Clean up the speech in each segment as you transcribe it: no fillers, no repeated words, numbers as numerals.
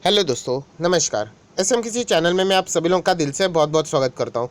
Hello दोस्तों, नमस्कार। SM किसी चैनल में मैं आप सभी लोगों का दिल से बहुत बहुत स्वागत करता हूं।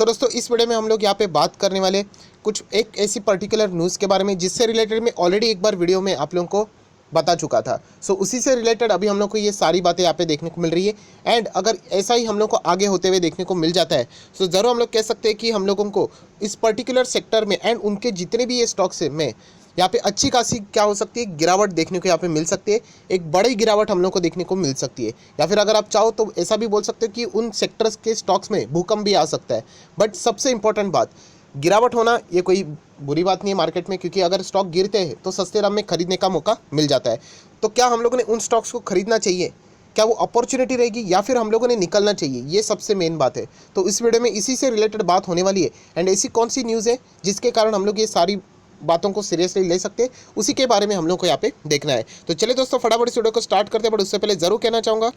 दोस्तों, इस वीडियो में हम लोग यहाँ पे बात करने वाले कुछ एक ऐसी पर्टिकुलर न्यूज़ के बारे में जिससे रिलेटेड मैं ऑलरेडी एक बार वीडियो में आप लोगों को बता चुका था। उसी से रिलेटेड अभी हम लोग को ये सारी बातें यहाँ पे देखने को मिल रही है। एंड अगर ऐसा ही हम लोग को आगे होते हुए देखने को मिल जाता है तो ज़रूर हम लोग कह सकते हैं कि हम लोगों को इस पर्टिकुलर सेक्टर में एंड उनके जितने भी ये स्टॉक्स है में यहाँ पे अच्छी खासी क्या हो सकती है, गिरावट देखने को यहाँ पे मिल सकती है। एक बड़ी गिरावट हम लोग को देखने को मिल सकती है, या फिर अगर आप चाहो तो ऐसा भी बोल सकते हो कि उन सेक्टर्स के स्टॉक्स में भूकंप भी आ सकता है। बट सबसे इंपॉर्टेंट बात, गिरावट होना ये कोई बुरी बात नहीं है मार्केट में, क्योंकि अगर स्टॉक गिरते हैं तो सस्ते दाम में खरीदने का मौका मिल जाता है। तो क्या हम लोगों ने उन स्टॉक्स को खरीदना चाहिए, क्या वो अपॉर्चुनिटी रहेगी, या फिर हम लोगों ने निकलना चाहिए, ये सबसे मेन बात है। तो इस वीडियो में इसी से रिलेटेड बात होने वाली है। एंड ऐसी कौन सी न्यूज़ है जिसके कारण हम लोग ये सारी बातों को सीरियसली ले सकते हैं, उसी के बारे में हम लोग को यहाँ पे देखना है। तो चलिए दोस्तों, फटाफट इस वीडियो को स्टार्ट करते हैं। बट उससे पहले जरूर कहना चाहूँगा,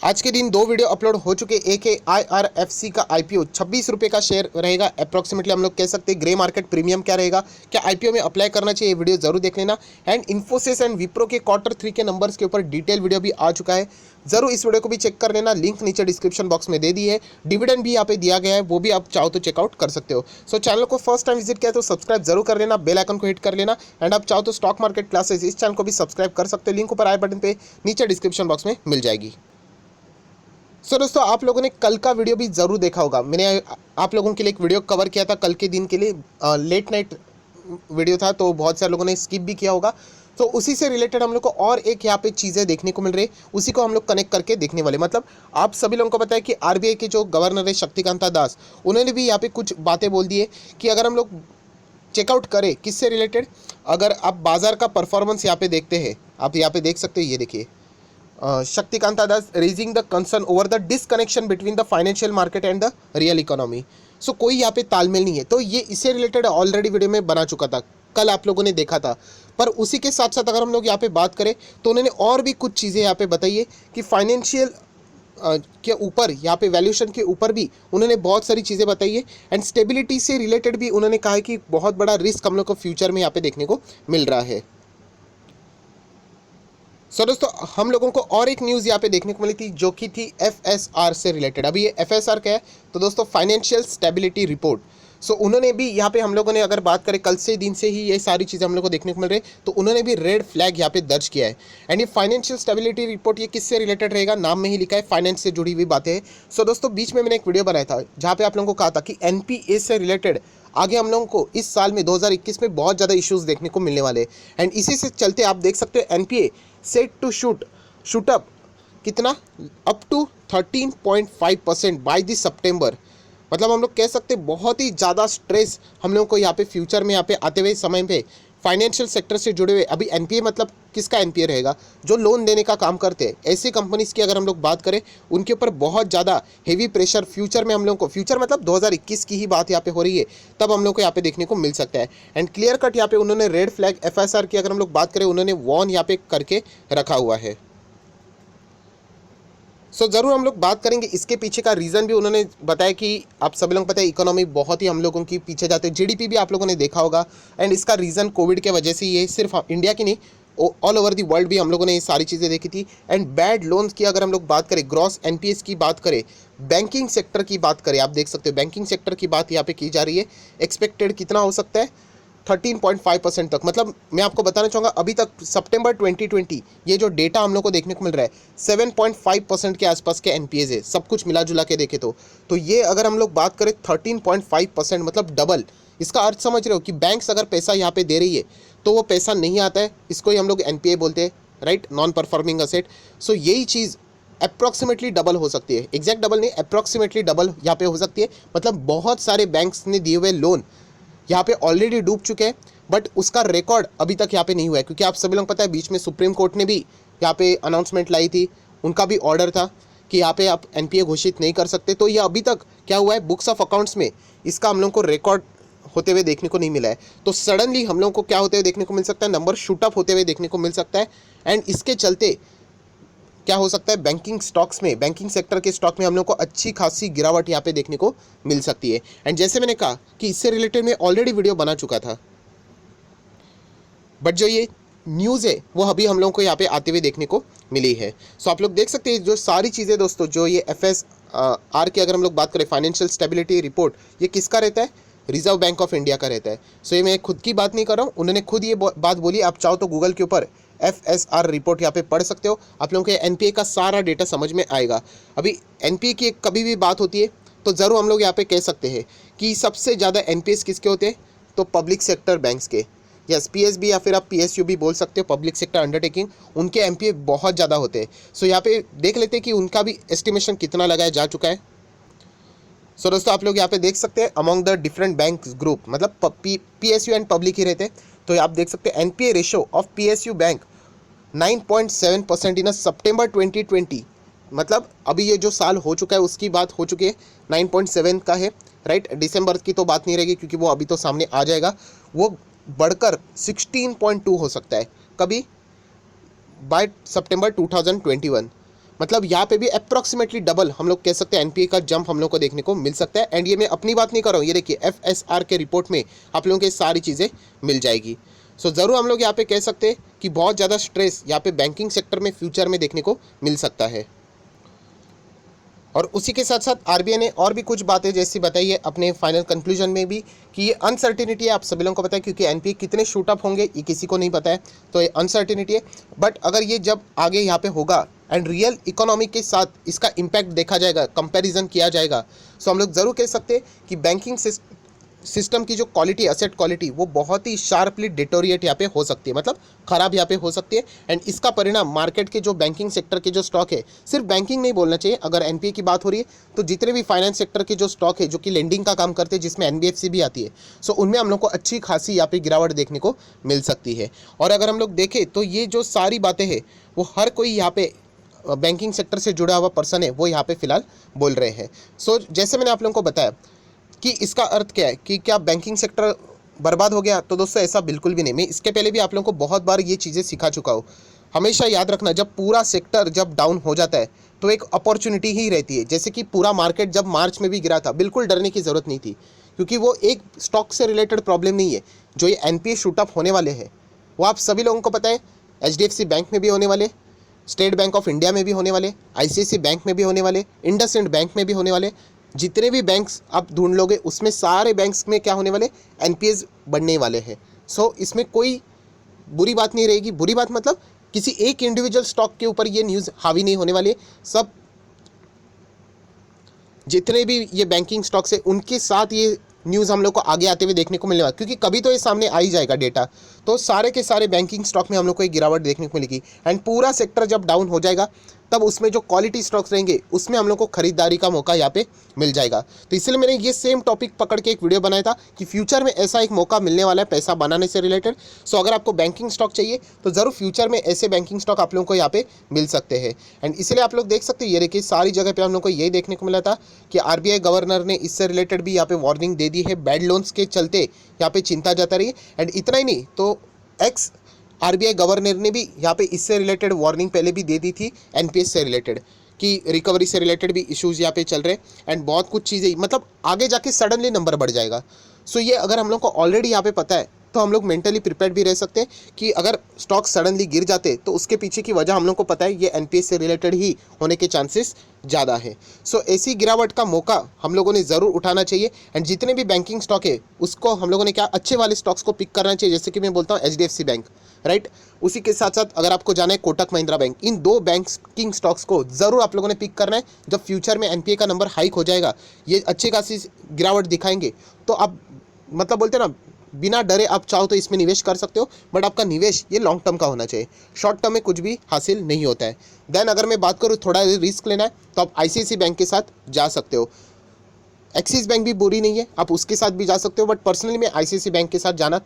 आज के दिन 2 वीडियो अपलोड हो चुके। एक है IRFC का IPO 26 रुपये का शेयर रहेगा अप्रॉक्सीमेटली, हम लोग कह सकते हैं ग्रे मार्केट प्रीमियम क्या रहेगा, क्या IPO में अप्लाई करना चाहिए, ये वीडियो जरूर देख लेना। एंड इन्फोसिस एंड विप्रो के Q3 के नंबर्स के ऊपर डिटेल वीडियो भी आ चुका है, जरूर इस वीडियो को भी चेक कर लेना। लिंक नीचे डिस्क्रिप्शन बॉक्स में दे दी है, डिविडेंड भी यहाँ पे दिया गया है, वो भी आप चाहो तो चेकआउट कर सकते हो। चैनल को फर्स्ट टाइम विजिट किया तो सब्सक्राइब जरूर कर लेना, बेल आइकन को हिट कर लेना। एंड आप चाहो तो स्टॉक मार्केट क्लासेस इस चैनल को भी सब्सक्राइब कर सकते हो, लिंक ऊपर आई बटन पे नीचे डिस्क्रिप्शन बॉक्स में मिल जाएगी। दोस्तों, आप लोगों ने कल का वीडियो भी ज़रूर देखा होगा। मैंने आप लोगों के लिए एक वीडियो कवर किया था कल के दिन के लिए, लेट नाइट वीडियो था, तो बहुत सारे लोगों ने स्किप भी किया होगा। तो उसी से रिलेटेड हम लोग को और एक यहाँ पे चीज़ें देखने को मिल रही है, उसी को हम लोग कनेक्ट करके देखने वाले। मतलब आप सभी लोगों को पता है कि RBI के जो गवर्नर है शक्तिकांता दास, उन्होंने भी यहाँ पे कुछ बातें बोल दी है कि अगर हम लोग चेकआउट करें किससे रिलेटेड, अगर आप बाजार का परफॉर्मेंस यहाँ पे देखते हैं, आप यहाँ पे देख सकते हो, ये देखिए Shaktikanta Das raising the concern over the disconnection between the financial market and the real economy. कोई यहाँ पे तालमेल नहीं है। तो ये इससे रिलेटेड ऑलरेडी वीडियो में बना चुका था, कल आप लोगों ने देखा था। पर उसी के साथ साथ अगर हम लोग यहाँ पे बात करें तो उन्होंने और भी कुछ चीज़ें यहाँ पे बताई है कि फाइनेंशियल के ऊपर, यहाँ पे वैल्यूएशन के ऊपर भी उन्होंने बहुत सारी चीज़ें बताई है। एंड स्टेबिलिटी से रिलेटेड भी उन्होंने कहा है कि बहुत बड़ा रिस्क हम लोग को फ्यूचर में यहाँ पे देखने को मिल रहा है। दोस्तों, हम लोगों को और एक न्यूज़ यहाँ पे देखने को मिली थी जो कि थी FSR से रिलेटेड। अभी ये FSR क्या है, तो दोस्तों फाइनेंशियल स्टेबिलिटी रिपोर्ट। उन्होंने भी यहाँ पे, हम लोगों ने अगर बात करें कल से दिन से ही ये सारी चीज़ें हम लोग को देखने को मिल रही है, तो उन्होंने भी रेड फ्लैग यहाँ पे दर्ज किया है। एंड ये फाइनेंशियल स्टेबिलिटी रिपोर्ट ये किससे रिलेटेड रहेगा, नाम में ही लिखा है फाइनेंस से जुड़ी हुई बातें हैं। दोस्तों, बीच में मैंने एक वीडियो बनाया था जहाँ पे आप लोगों को कहा था कि NPA से रिलेटेड आगे हम लोगों को इस साल में 2021 में बहुत ज़्यादा इश्यूज़ देखने को मिलने वाले हैं। एंड इसी से चलते आप देख सकते हो NPA set to shoot up कितना, up to 13.5% by this September. मतलब हम लोग कह सकते हैं बहुत ही ज़्यादा स्ट्रेस हम लोगों को यहाँ पे फ्यूचर में यहाँ पे आते हुए समय पे फाइनेंशियल सेक्टर से जुड़े हुए। अभी NPA मतलब किसका NPA रहेगा, जो लोन देने का काम करते हैं ऐसे कंपनीज की अगर हम लोग बात करें, उनके ऊपर बहुत ज़्यादा हेवी प्रेशर फ्यूचर में हम लोग को, फ्यूचर मतलब 2021 की ही बात यहाँ पे हो रही है, तब हम लोग को यहाँ पे देखने को मिल सकता है। एंड क्लियर कट यहाँ पे उन्होंने रेड फ्लैग FSR की अगर हम लोग बात करें, उन्होंने वॉर्न यहाँ पे करके रखा हुआ है। ज़रूर हम लोग बात करेंगे इसके पीछे का रीज़न भी। उन्होंने बताया कि आप सभी लोग पता है इकोनॉमी बहुत ही हम लोगों की पीछे जाते हैं, GDP भी आप लोगों ने देखा होगा। एंड इसका रीज़न कोविड के वजह से, ये सिर्फ इंडिया की नहीं, ऑल ओवर दी वर्ल्ड भी हम लोगों ने ये सारी चीज़ें देखी थी। एंड बैड लोन्स की अगर हम लोग बात करें, ग्रॉस NPAs की बात करें, बैंकिंग सेक्टर की बात करें, आप देख सकते हो बैंकिंग सेक्टर की बात यहाँ पे की जा रही है। एक्सपेक्टेड कितना हो सकता है, 13.5% तक। मतलब मैं आपको बताना चाहूँगा, अभी तक सितंबर 2020 ये जो डेटा हम लोग को देखने को मिल रहा है, 7.5% के आसपास के NPAs है, सब कुछ मिला जुला के देखे तो ये अगर हम लोग बात करें 13.5%, मतलब डबल। इसका अर्थ समझ रहे हो कि बैंक्स अगर पैसा यहाँ पे दे रही है तो वो पैसा नहीं आता है, इसको ही हम लोग NPA बोलते हैं, राइट, नॉन परफॉर्मिंग असेट। यही चीज़ अप्रॉक्सीमेटली डबल हो सकती है, एग्जैक्ट डबल नहीं, अप्रॉक्सीमेटली डबल यहाँ पे हो सकती है। मतलब बहुत सारे बैंक्स ने दिए हुए लोन यहाँ पे ऑलरेडी डूब चुके हैं, बट उसका रिकॉर्ड अभी तक यहाँ पे नहीं हुआ है, क्योंकि आप सभी लोग पता है बीच में सुप्रीम कोर्ट ने भी यहाँ पे अनाउंसमेंट लाई थी, उनका भी ऑर्डर था कि यहाँ पे आप NPA घोषित नहीं कर सकते। तो ये अभी तक क्या हुआ है, बुक्स ऑफ अकाउंट्स में इसका हम लोग को रिकॉर्ड होते हुए देखने को नहीं मिला है। तो सडनली हम लोग को क्या होते हुए देखने को मिल सकता है, नंबर शूट अप होते हुए देखने को मिल सकता है। एंड इसके चलते क्या हो सकता है, बैंकिंग स्टॉक्स में, बैंकिंग सेक्टर के स्टॉक में हम लोग को अच्छी खासी गिरावट यहाँ पे देखने को मिल सकती है। एंड जैसे मैंने कहा कि इससे रिलेटेड मैं ऑलरेडी वीडियो बना चुका था, बट जो ये न्यूज़ है वो अभी हम लोगों को यहाँ पे आते हुए देखने को मिली है। सो आप लोग देख सकते हैं जो सारी चीज़ें दोस्तों, जो ये FSR की अगर हम लोग बात करें, फाइनेंशियल स्टेबिलिटी रिपोर्ट, ये किसका रहता है? रिजर्व बैंक ऑफ इंडिया का रहता है। सो ये मैं खुद की बात नहीं कर रहा हूँ, उन्होंने खुद ये बात बोली। आप चाहो तो गूगल के ऊपर FSR रिपोर्ट यहाँ पे पढ़ सकते हो, आप लोगों के NPA का सारा डेटा समझ में आएगा। अभी NPA की कभी भी बात होती है तो ज़रूर हम लोग यहाँ पे कह सकते हैं कि सबसे ज़्यादा NPAs किसके होते हैं? तो पब्लिक सेक्टर बैंक्स के, यस, PSB या फिर आप PSU भी बोल सकते हो, पब्लिक सेक्टर अंडरटेकिंग, उनके NPA बहुत ज़्यादा होते हैं। सो यहाँ पे देख लेते हैं कि उनका भी एस्टिमेशन कितना लगाया जा चुका है। सो दोस्तों आप लोग यहाँ पे देख सकते हैं among the different bank group, मतलब PSU एंड पब्लिक ही रहते हैं। तो आप देख सकते हैं NPA ratio of PSU bank 9.7% इन सितंबर 2020, मतलब अभी ये जो साल हो चुका है उसकी बात हो चुकी है, 9.7 का है, राइट। दिसंबर की तो बात नहीं रहेगी क्योंकि वो अभी तो सामने आ जाएगा। वो बढ़कर 16.2 हो सकता है कभी, बाय सितंबर 2021। मतलब यहाँ पे भी अप्रॉक्सीमेटली डबल हम लोग कह सकते हैं NPA का जंप हम लोग को देखने को मिल सकता है। एंड ये मैं अपनी बात नहीं कर रहा हूँ, ये देखिए FSR के रिपोर्ट में आप लोगों को सारी चीज़ें मिल जाएगी। सो ज़रूर हम लोग यहाँ पे कह सकते हैं कि बहुत ज़्यादा स्ट्रेस यहाँ पे बैंकिंग सेक्टर में फ्यूचर में देखने को मिल सकता है। और उसी के साथ साथ RBI ने और भी कुछ बातें जैसी बताई है अपने फाइनल कंक्लूजन में भी कि ये अनसर्टिनिटी है, आप सभी लोगों को पता है, क्योंकि NPA कितने शूट अप होंगे ये किसी को नहीं पता है, तो ये अनसर्टिनिटी है। बट अगर ये जब आगे यहाँ पे होगा एंड रियल इकोनॉमी के साथ इसका इम्पैक्ट देखा जाएगा, कंपैरिजन किया जाएगा, सो हम लोग ज़रूर कह सकते हैं कि बैंकिंग सिस्टम की जो क्वालिटी, असेट क्वालिटी, वो बहुत ही शार्पली डिटोरिएट यहाँ पे हो सकती है, मतलब ख़राब यहाँ पे हो सकती है। एंड इसका परिणाम मार्केट के जो बैंकिंग सेक्टर के जो स्टॉक है, सिर्फ बैंकिंग नहीं बोलना चाहिए, अगर NPA की बात हो रही है तो जितने भी फाइनेंस सेक्टर के जो स्टॉक है जो कि लेंडिंग का काम करते हैं, जिसमें NBFC भी आती है, सो उनमें हम लोग को अच्छी खासी यहाँ पे गिरावट देखने को मिल सकती है। और अगर हम लोग देखें तो ये जो सारी बातें हैं वो हर कोई यहाँ पे बैंकिंग सेक्टर से जुड़ा हुआ पर्सन है वो यहाँ पे फिलहाल बोल रहे हैं। सो जैसे मैंने आप लोगों को बताया कि इसका अर्थ क्या है कि क्या बैंकिंग सेक्टर बर्बाद हो गया, तो दोस्तों ऐसा बिल्कुल भी नहीं। मैं इसके पहले भी आप लोगों को बहुत बार ये चीज़ें सिखा चुका हूँ। हमेशा याद रखना, जब पूरा सेक्टर जब डाउन हो जाता है तो एक अपॉर्चुनिटी ही रहती है। जैसे कि पूरा मार्केट जब मार्च में भी गिरा था, बिल्कुल डरने की ज़रूरत नहीं थी, क्योंकि वो एक स्टॉक से रिलेटेड प्रॉब्लम नहीं है। जो ये NPA शूटअप होने वाले हैं वो आप सभी लोगों को पता है, HDFC बैंक में भी होने वाले, स्टेट बैंक ऑफ इंडिया में भी होने वाले, ICICI बैंक में भी होने वाले, इंडसइंड बैंक में भी होने वाले। जितने भी बैंक्स आप ढूंढ लोगे उसमें सारे बैंक्स में क्या होने वाले? NPAs बढ़ने वाले हैं। सो इसमें कोई बुरी बात नहीं रहेगी। बुरी बात मतलब किसी एक इंडिविजुअल स्टॉक के ऊपर ये न्यूज़ हावी नहीं होने वाली है। सब जितने भी ये बैंकिंग स्टॉक्स है उनके साथ ये न्यूज़ हम लोग को आगे आते हुए देखने को मिलने वाला, क्योंकि कभी तो ये सामने आ ही जाएगा डेटा। तो सारे के सारे बैंकिंग स्टॉक में हम लोग को एक गिरावट देखने को मिलेगी। एंड पूरा सेक्टर जब डाउन हो जाएगा तब उसमें जो क्वालिटी स्टॉक्स रहेंगे उसमें हम लोग को खरीदारी का मौका यहाँ पे मिल जाएगा। तो इसलिए मैंने ये सेम टॉपिक पकड़ के एक वीडियो बनाया था कि फ्यूचर में ऐसा एक मौका मिलने वाला है पैसा बनाने से रिलेटेड। सो अगर आपको बैंकिंग स्टॉक चाहिए तो ज़रूर फ्यूचर में ऐसे बैंकिंग स्टॉक आप लोगों को यहाँ पे मिल सकते हैं। एंड इसलिए आप लोग देख सकते हैं, ये देखिए सारी जगह पे हम लोग को यही देखने को मिला था कि RBI गवर्नर ने इससे रिलेटेड भी यहाँ पे वार्निंग दे दी है। बैड लोन्स के चलते यहाँ पे चिंता जता रही है। एंड इतना ही नहीं, तो RBI गवर्नर ने भी यहाँ पे इससे रिलेटेड वार्निंग पहले भी दे दी थी, NPA से रिलेटेड, कि रिकवरी से रिलेटेड भी इश्यूज़ यहाँ पे चल रहे हैं। एंड बहुत कुछ चीज़ें, मतलब आगे जाके सडनली नंबर बढ़ जाएगा। सो ये अगर हम लोग को ऑलरेडी यहाँ पे पता है तो हम लोग मेंटली प्रिपेयर्ड भी रह सकते हैं कि अगर स्टॉक सडनली गिर जाते तो उसके पीछे की वजह हम लोग को पता है, ये NPA से रिलेटेड ही होने के चांसेस ज़्यादा है। सो ऐसी गिरावट का मौका हम लोगों ने ज़रूर उठाना चाहिए। एंड जितने भी बैंकिंग स्टॉक है उसको हम लोगों ने क्या, अच्छे वाले स्टॉक्स को पिक करना चाहिए। जैसे कि मैं बोलता हूँ HDFC बैंक, राइट। उसी के साथ साथ अगर आपको जाना है कोटक महिंद्रा बैंक, इन दो बैंकिंग स्टॉक्स को ज़रूर आप लोगों ने पिक करना है। जब फ्यूचर में NPA का नंबर हाइक हो जाएगा, ये अच्छी खासी गिरावट दिखाएंगे, तो आप मतलब बोलते हैं ना, बिना डरे आप चाहो तो इसमें निवेश कर सकते हो। बट आपका निवेश ये लॉन्ग टर्म का होना चाहिए, शॉर्ट टर्म में कुछ भी हासिल नहीं होता है। देन अगर मैं बात करूँ थोड़ा रिस्क लेना है तो आप ICICI बैंक के साथ जा सकते हो। एक्सिस बैंक भी बुरी नहीं है, आप उसके साथ भी जा सकते हो। बट पर्सनली मैं ICICI बैंक के साथ जाना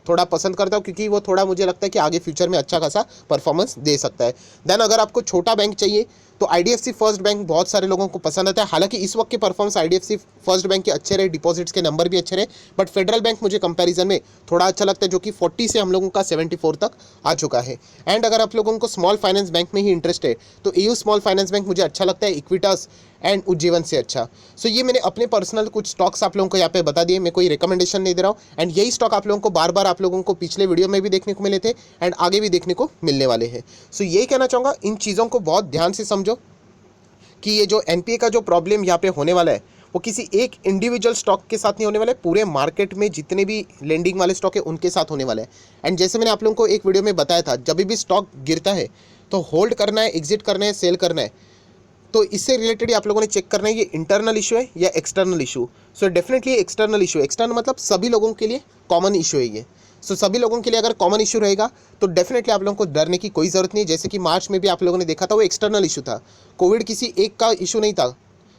थोड़ा पसंद करता हूँ, क्योंकि वो थोड़ा मुझे लगता है कि आगे फ्यूचर में अच्छा खासा परफॉर्मेंस दे सकता है। देन अगर आपको छोटा बैंक चाहिए तो IDFC फर्स्ट बैंक बहुत सारे लोगों को पसंद आता है। हालांकि इस वक्त के परफॉर्मेंस IDFC फर्स्ट बैंक के अच्छे रहे, डिपॉजिट्स के नंबर भी अच्छे रहे, बट फेडरल बैंक मुझे कंपैरिजन में थोड़ा अच्छा लगता है, जो कि 40 से हम लोगों का 74 तक आ चुका है। एंड अगर आप लोगों को स्मॉल फाइनेंस बैंक में ही इंटरेस्ट है तो EU स्मॉल फाइनेंस बैंक मुझे अच्छा लगता है, इक्विटास एंड उज्जीवन से अच्छा। सो ये मैंने अपने पर्सनल कुछ स्टॉक्स आप लोगों को यहाँ पे बता दिए, मैं कोई रिकमेंडेशन नहीं दे रहा हूँ। एंड यही स्टॉक आप लोगों को बार बार आप लोगों को पिछले वीडियो में भी देखने को मिले थे एंड आगे भी देखने को मिलने वाले हैं। सो यही कहना चाहूँगा, इन चीज़ों को बहुत ध्यान से समझो कि ये जो NPA का जो प्रॉब्लम यहाँ पे होने वाला है वो किसी एक इंडिविजुअल स्टॉक के साथ नहीं होने वाला है, पूरे मार्केट में जितने भी लेंडिंग वाले स्टॉक है उनके साथ होने वाला है। एंड जैसे मैंने आप लोगों को एक वीडियो में बताया था, जब भी स्टॉक गिरता है तो होल्ड करना है, एग्जिट करना है, सेल करना है। तो इससे रिलेटेड ही आप लोगों ने चेक करना है ये इंटरनल इशू है या external issue. So definitely external issue, external मतलब सभी लोगों के लिए कॉमन इशू है ये। सो सभी लोगों के लिए अगर कॉमन इशू रहेगा तो डेफिनेटली आप लोगों को डरने की कोई ज़रूरत नहीं है। जैसे कि मार्च में भी आप लोगों ने देखा था वो एक्सटर्नल इशू था, कोविड किसी एक का इशू नहीं था,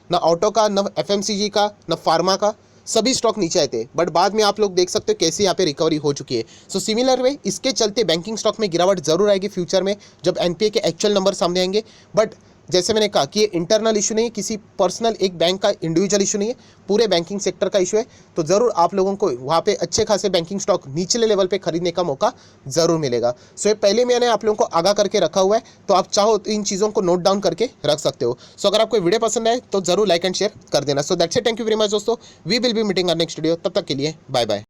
ना ऑटो का, ना FMCG का, ना फार्मा का, सभी स्टॉक नीचे आए थे। बट बाद में आप लोग देख सकते हो कैसे यहाँ पे रिकवरी हो चुकी है। सो सिमिलर वे इसके चलते बैंकिंग स्टॉक में गिरावट जरूर आएगी फ्यूचर में जब NPA के एक्चुअल नंबर सामने आएंगे। बट जैसे मैंने कहा कि ये इंटरनल इशू नहीं है, किसी पर्सनल एक बैंक का इंडिविजुअल इशू नहीं है, पूरे बैंकिंग सेक्टर का इशू है। तो ज़रूर आप लोगों को वहाँ पे अच्छे खासे बैंकिंग स्टॉक निचले लेवल पे खरीदने का मौका ज़रूर मिलेगा। सो ये पहले मैंने आप लोगों को आगाह करके रखा हुआ है, तो आप चाहो तो इन चीज़ों को नोट डाउन करके रख सकते हो। सो अगर आपको वीडियो पसंद आए तो ज़रूर लाइक एंड शेयर कर देना। So that's it, thank you very much दोस्तों, we will be meeting our next video. तब तक के लिए बाय बाय।